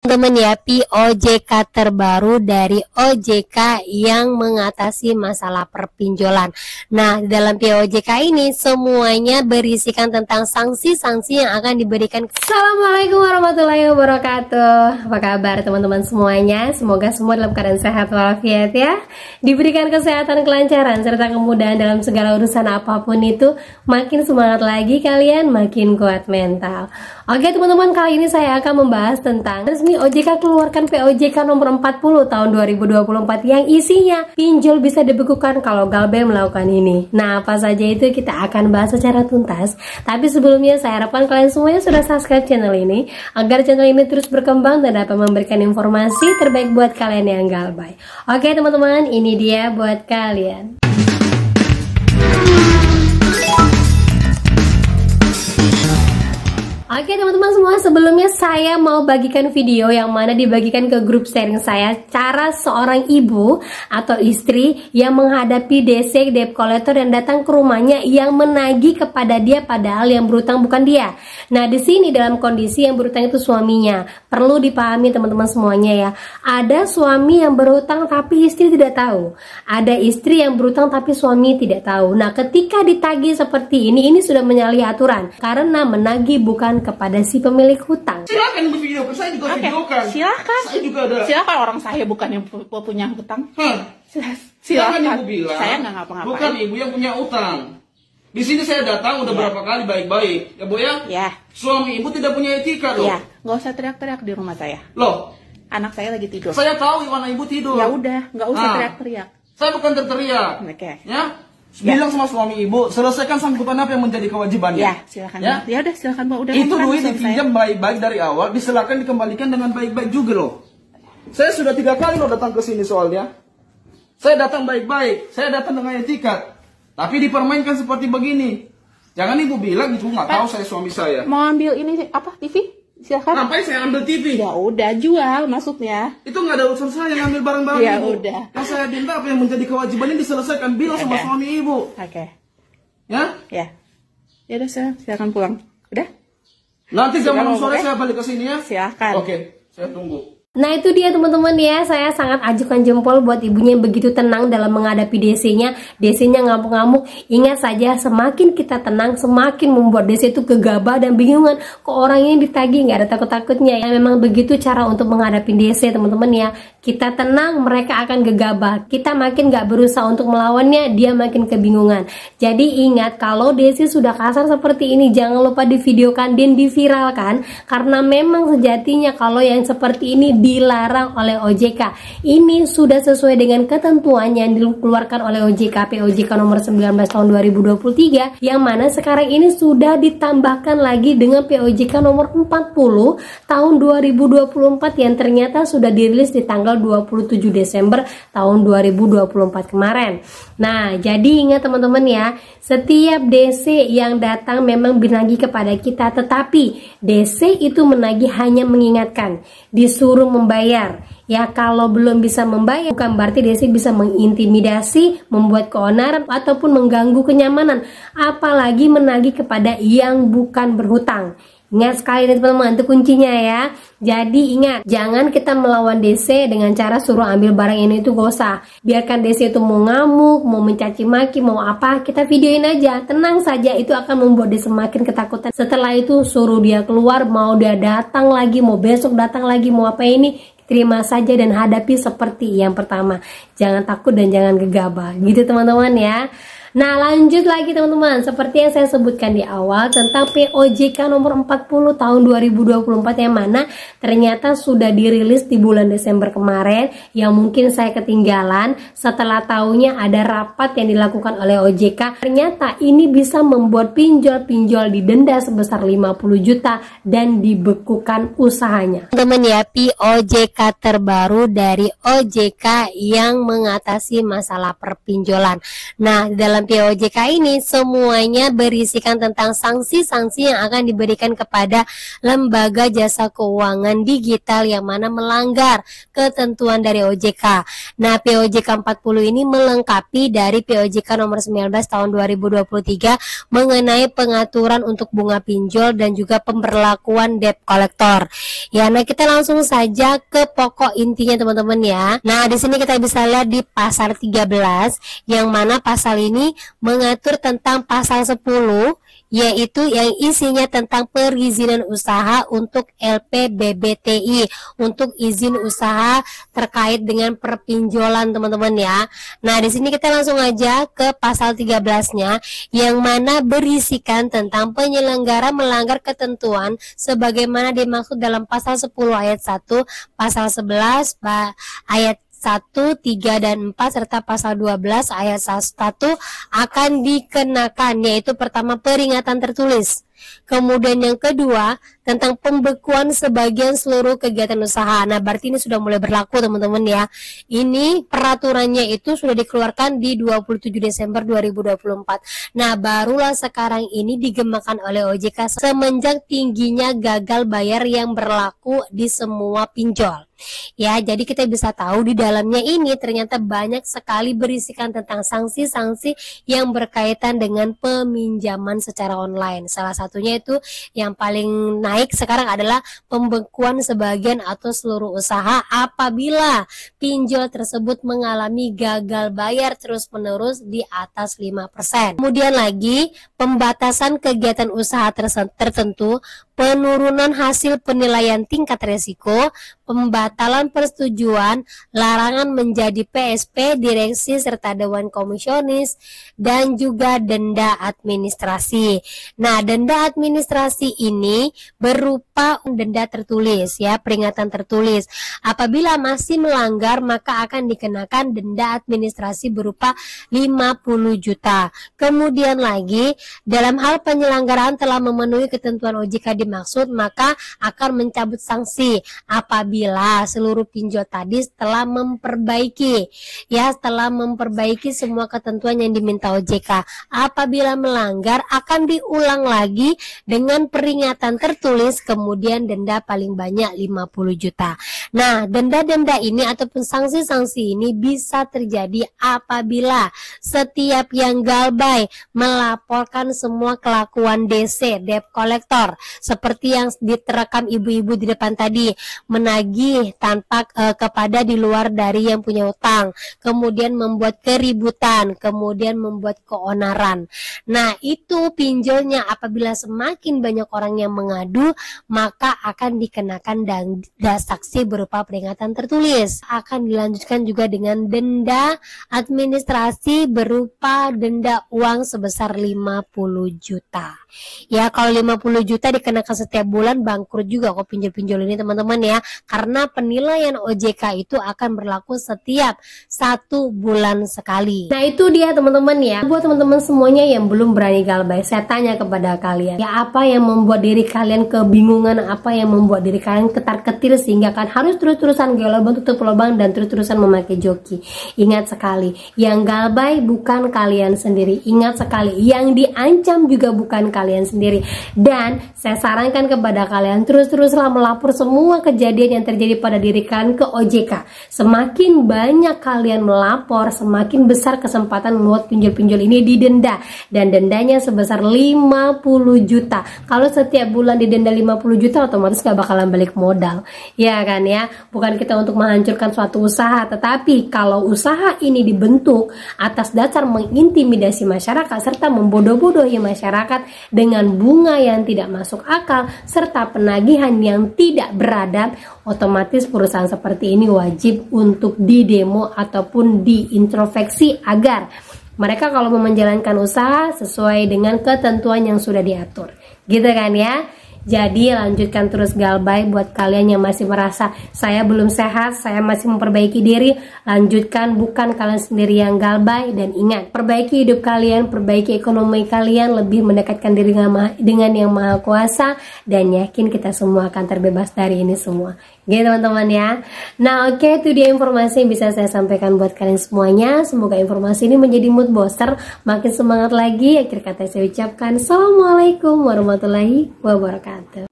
Teman ya, POJK terbaru dari OJK yang mengatasi masalah perpinjolan. Nah, di dalam POJK ini semuanya berisikan tentang sanksi-sanksi yang akan diberikan. Assalamualaikum warahmatullahi wabarakatuh. Apa kabar teman-teman semuanya? Semoga semua dalam keadaan sehat walafiat ya. Diberikan kesehatan, kelancaran, serta kemudahan dalam segala urusan apapun itu. Makin semangat lagi kalian, makin kuat mental. Oke teman-teman, kali ini saya akan membahas tentang resmi OJK keluarkan POJK nomor 40 tahun 2024 yang isinya pinjol bisa dibekukan kalau Galbel melakukan ini. Nah, apa saja itu kita akan bahas secara tuntas. Tapi sebelumnya saya harapkan kalian semuanya sudah subscribe channel ini agar channel ini terus berkembang dan dapat memberikan informasi terbaik buat kalian yang galbay. Oke teman-teman, ini dia buat kalian. Oke teman-teman semua, sebelumnya saya mau bagikan video yang mana dibagikan ke grup sharing saya, cara seorang ibu atau istri yang menghadapi DC debt collector dan datang ke rumahnya yang menagih kepada dia padahal yang berutang bukan dia. Nah, di sini dalam kondisi yang berutang itu suaminya. Perlu dipahami teman-teman semuanya ya. Ada suami yang berutang tapi istri tidak tahu. Ada istri yang berutang tapi suami tidak tahu. Nah, ketika ditagih seperti ini sudah menyalahi aturan karena menagih bukan kepada si pemilik hutang. Silakan video, saya juga videokan. Silakan. Saya juga ada. Silakan, orang saya bukan yang punya hutang. Silakan ibu bilang. Saya nggak ngapa-ngapain. Bukan ibu yang punya utang. Di sini saya datang udah berapa kali baik-baik, ya bu ya? Ya. Suami ibu tidak punya etika loh. Ya, nggak usah teriak-teriak di rumah saya. Loh, anak saya lagi tidur. saya tahu Iwana ibu tidur. Ya udah, nggak usah teriak-teriak. Saya bukan terteriak. Oke. Ya. Bilang sama suami ibu, selesaikan sangkutan apa yang menjadi kewajibannya. Ya, silakan. Ya udah, silakan Bu. Udah. Itu duit dipinjam baik-baik dari awal, silakan dikembalikan dengan baik-baik juga loh. Saya sudah 3 kali loh datang ke sini soalnya. Saya datang baik-baik, saya datang dengan etikat. Tapi dipermainkan seperti begini. Jangan ibu bilang itu nggak tahu saya suami saya. Mau ambil ini apa TV? Silakan. Ngapain saya ambil TV? Ya udah, jual maksudnya. Itu nggak ada urusan saya ngambil barang-barang Ya ibu. udah. Yang saya minta apa yang menjadi kewajibannya diselesaikan, bilang sama suami ibu. Oke. Ya? Ya. Ya udah, silakan pulang. Udah? Nanti jam 6 sore Oke. saya balik ke sini ya. Silakan. Oke, saya tunggu. Nah itu dia teman-teman ya, saya sangat ajukan jempol buat ibunya yang begitu tenang dalam menghadapi DC-nya. DC-nya ngamuk-ngamuk. Ingat saja, semakin kita tenang semakin membuat DC itu gegabah dan bingungan. Kok orang ini ditagih nggak ada takut-takutnya ya. Memang begitu cara untuk menghadapi DC teman-teman ya. Kita tenang, mereka akan gegabah. Kita makin nggak berusaha untuk melawannya, dia makin kebingungan. Jadi ingat, kalau DC sudah kasar seperti ini jangan lupa divideokan dan diviralkan. Karena memang sejatinya kalau yang seperti ini dilarang oleh OJK. Ini sudah sesuai dengan ketentuan yang dikeluarkan oleh OJK POJK nomor 19 tahun 2023 yang mana sekarang ini sudah ditambahkan lagi dengan POJK nomor 40 tahun 2024 yang ternyata sudah dirilis di tanggal 27 Desember tahun 2024 kemarin. Nah, jadi ingat teman-teman ya, setiap DC yang datang memang menagih kepada kita, tetapi DC itu menagih hanya mengingatkan, disuruh membayar. Ya, kalau belum bisa membayar bukan berarti DC bisa mengintimidasi, membuat keonaran ataupun mengganggu kenyamanan, apalagi menagih kepada yang bukan berhutang. Ingat sekali nih teman-teman, itu kuncinya ya. Jadi ingat, jangan kita melawan DC dengan cara suruh ambil barang ini itu, gak usah. Biarkan DC itu mau ngamuk, mau mencaci maki, mau apa, kita videoin aja. Tenang saja, itu akan membuat dia semakin ketakutan. Setelah itu suruh dia keluar, mau dia datang lagi, mau besok datang lagi, mau apa ini, terima saja dan hadapi seperti yang pertama. Jangan takut dan jangan gegabah. Gitu teman-teman ya. Nah, lanjut lagi teman-teman, seperti yang saya sebutkan di awal tentang POJK nomor 40 tahun 2024 yang mana ternyata sudah dirilis di bulan Desember kemarin, yang mungkin saya ketinggalan setelah tahunya ada rapat yang dilakukan oleh OJK. Ternyata ini bisa membuat pinjol-pinjol didenda sebesar 50 juta dan dibekukan usahanya. Teman ya, POJK terbaru dari OJK yang mengatasi masalah perpinjolan. Nah, di dalam dalam POJK ini semuanya berisikan tentang sanksi-sanksi yang akan diberikan kepada lembaga jasa keuangan digital yang mana melanggar ketentuan dari OJK. Nah, POJK 40 ini melengkapi dari POJK nomor 19 tahun 2023 mengenai pengaturan untuk bunga pinjol dan juga pemberlakuan debt collector. Ya, nah kita langsung saja ke pokok intinya teman-teman ya. Nah, di sini kita bisa lihat di pasal 13 yang mana pasal ini mengatur tentang pasal 10 yaitu yang isinya tentang perizinan usaha untuk LPBBTI, untuk izin usaha terkait dengan perpinjolan teman-teman ya. Nah, di sini kita langsung aja ke pasal 13-nya yang mana berisikan tentang penyelenggara melanggar ketentuan sebagaimana dimaksud dalam pasal 10 ayat 1, pasal 11 ayat 1, 3, dan 4 serta pasal 12 ayat 1 akan dikenakan, yaitu pertama peringatan tertulis. Kemudian yang kedua tentang pembekuan sebagian seluruh kegiatan usaha. Nah, berarti ini sudah mulai berlaku teman-teman ya. Ini peraturannya itu sudah dikeluarkan di 27 Desember 2024. Nah, barulah sekarang ini digemakan oleh OJK semenjak tingginya gagal bayar yang berlaku di semua pinjol. Ya, jadi kita bisa tahu di dalamnya ini ternyata banyak sekali berisikan tentang sanksi-sanksi yang berkaitan dengan peminjaman secara online. Salah satunya itu yang paling naik sekarang adalah pembekuan sebagian atau seluruh usaha apabila pinjol tersebut mengalami gagal bayar terus-menerus di atas 5%. Kemudian lagi, pembatasan kegiatan usaha tertentu, penurunan hasil penilaian tingkat resiko, pembatalan persetujuan, larangan menjadi PSP, direksi, serta dewan komisionis, dan juga denda administrasi. Nah, denda administrasi ini berupa denda tertulis ya, peringatan tertulis. Apabila masih melanggar maka akan dikenakan denda administrasi berupa 50 juta. Kemudian lagi, dalam hal penyelenggaraan telah memenuhi ketentuan OJK dimaksud, maka akan mencabut sanksi apabila seluruh pinjol tadi telah memperbaiki semua ketentuan yang diminta OJK. Apabila melanggar akan diulang lagi dengan peringatan tertulis, kemudian denda paling banyak 50 juta. Nah, denda-denda ini ataupun sanksi-sanksi ini bisa terjadi apabila setiap yang galbay melaporkan semua kelakuan DC, debt collector, seperti yang diterekam ibu-ibu di depan tadi, menagih tanpa kepada di luar dari yang punya utang, kemudian membuat keributan, kemudian membuat keonaran. Nah, itu pinjolnya apabila semakin banyak orang yang mengadu, maka akan dikenakan denda saksi berupa peringatan tertulis. Akan dilanjutkan juga dengan denda administrasi berupa denda uang sebesar 50 juta. Ya, kalau 50 juta dikenakan setiap bulan bangkrut juga kok pinjol-pinjol ini teman-teman ya, karena penilaian OJK itu akan berlaku setiap 1 bulan sekali. Nah, itu dia teman-teman ya. Buat teman-teman semuanya yang belum berani galbay, saya tanya kepada kalian, ya apa yang membuat diri kalian kebingungan, apa yang membuat diri kalian ketar-ketir sehingga kan harus terus-terusan gelobang tutup lubang dan terus-terusan memakai joki. Ingat sekali, yang galbay bukan kalian sendiri. Ingat sekali, yang diancam juga bukan kalian sendiri. Dan saya sarankan kepada kalian terus-teruslah melapor semua kejadian yang terjadi pada diri kalian ke OJK. Semakin banyak kalian melapor, semakin besar kesempatan membuat pinjol-pinjol ini didenda, dan dendanya sebesar 50 juta. Kalau setiap bulan didenda 50 juta otomatis gak bakalan balik modal, ya kan ya. Bukan kita untuk menghancurkan suatu usaha, tetapi kalau usaha ini dibentuk atas dasar mengintimidasi masyarakat serta membodoh-bodohi masyarakat dengan bunga yang tidak masuk akal serta penagihan yang tidak beradab, otomatis perusahaan seperti ini wajib untuk didemo ataupun diintrospeksi agar mereka kalau mau menjalankan usaha sesuai dengan ketentuan yang sudah diatur, gitu kan ya. Jadi lanjutkan terus galbay. Buat kalian yang masih merasa saya belum sehat, saya masih memperbaiki diri, lanjutkan, bukan kalian sendiri yang galbay. Dan ingat, perbaiki hidup kalian, perbaiki ekonomi kalian, lebih mendekatkan diri dengan yang maha kuasa, dan yakin kita semua akan terbebas dari ini semua. Gitu teman-teman ya. Nah oke, itu dia informasi yang bisa saya sampaikan buat kalian semuanya. Semoga informasi ini menjadi mood booster, makin semangat lagi. Akhir kata saya ucapkan assalamualaikum warahmatullahi wabarakatuh.